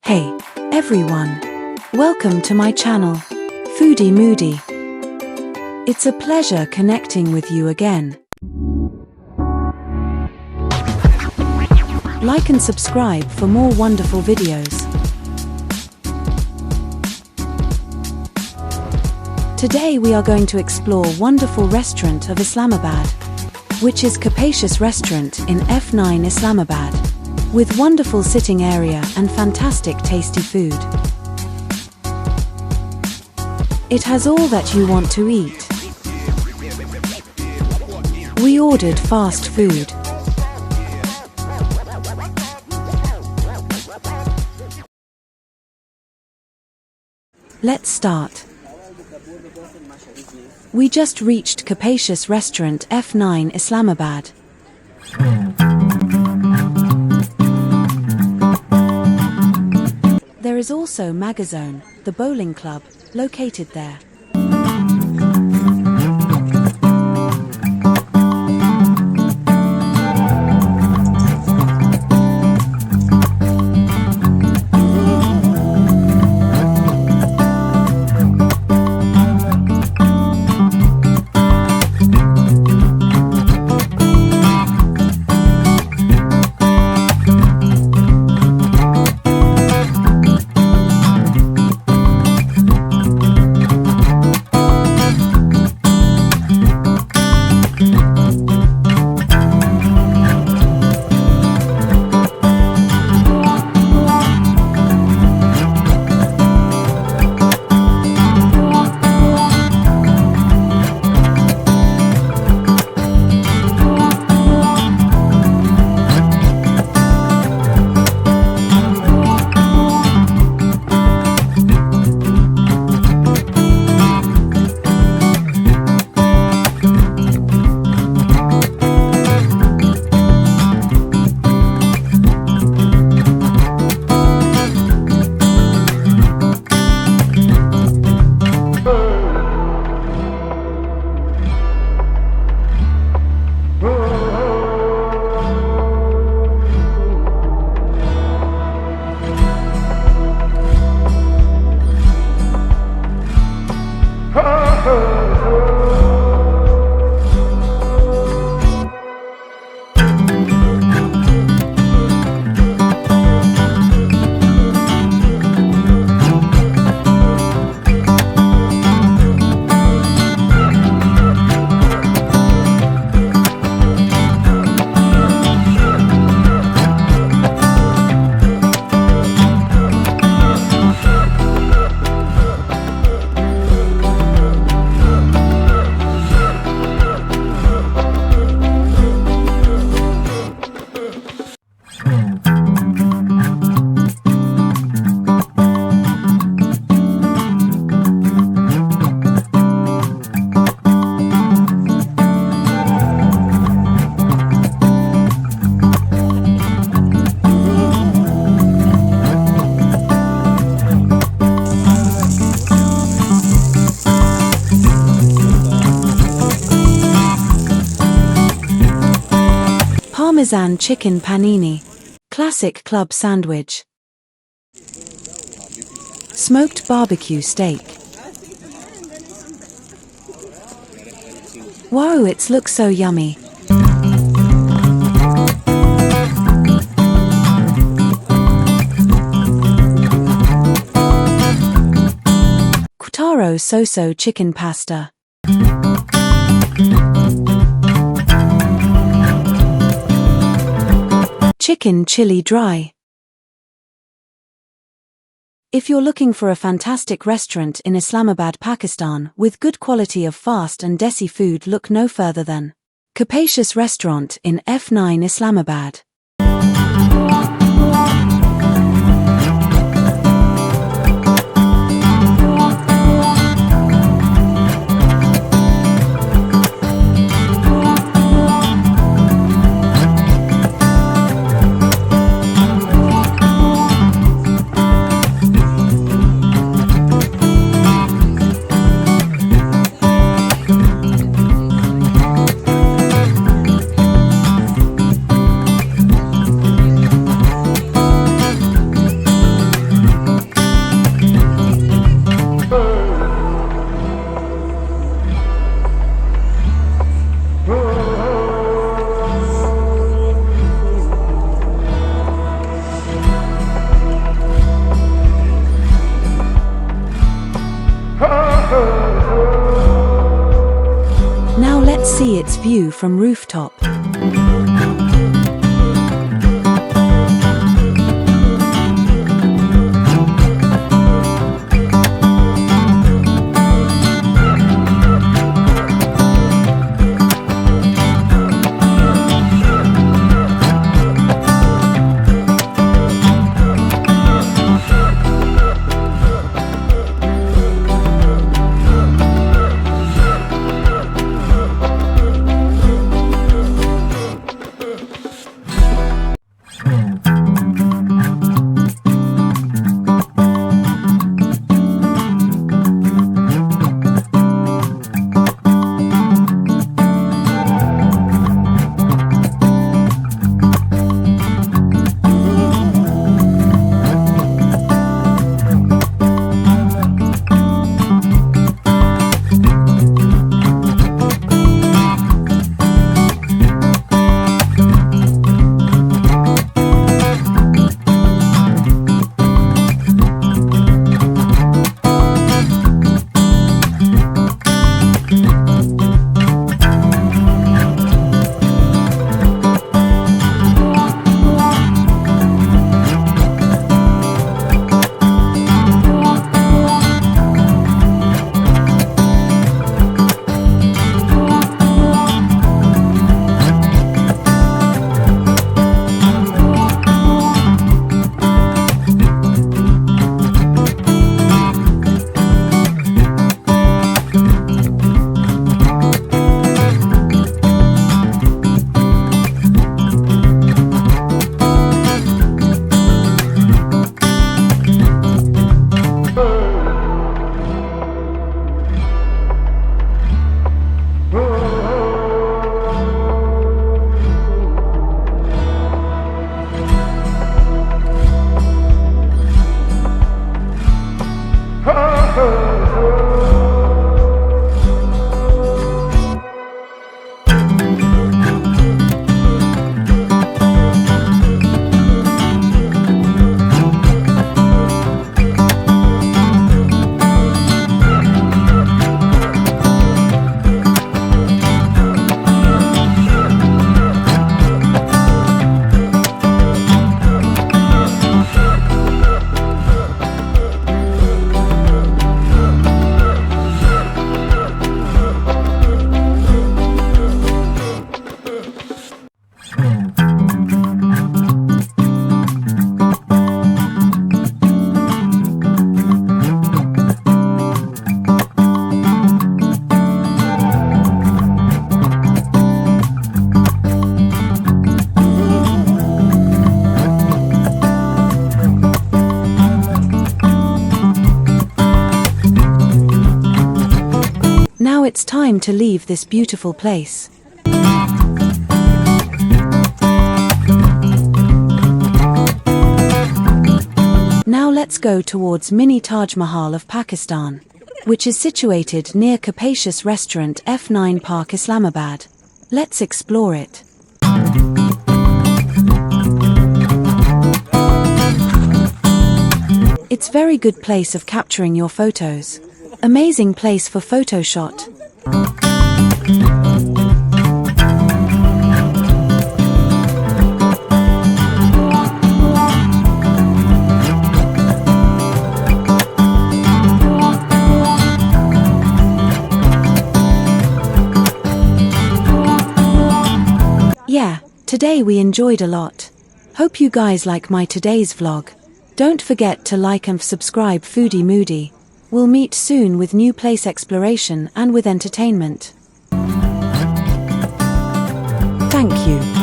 Hey, everyone. Welcome to my channel, Foodie Moody. It's a pleasure connecting with you again. Like and subscribe for more wonderful videos. Today we are going to explore wonderful restaurant of Islamabad, which is Kapacious restaurant in F9 Islamabad, with wonderful sitting area and fantastic tasty food. It has all that you want to eat. We ordered fast food. Let's start. We just reached Kapacious restaurant F9 Islamabad. There is also Megazone, the bowling club, located there. Parmesan chicken panini, classic club sandwich, smoked barbecue steak. Wow, it looks so yummy. Kutaro soso chicken pasta. Chicken chili dry. If you're looking for a fantastic restaurant in Islamabad, Pakistan, with good quality of fast and desi food, look no further than Kapacious restaurant in F9 Islamabad. see its view from rooftop. Now it's time to leave this beautiful place. Now let's go towards Mini Taj Mahal of Pakistan, which is situated near Kapacious Restaurant F9 Park, Islamabad. Let's explore it. It's very good place of capturing your photos. Amazing place for photoshot. Yeah, today we enjoyed a lot. Hope you guys like my today's vlog. Don't forget to like and subscribe Foodie Moody. We'll meet soon with new place exploration and with entertainment. Thank you.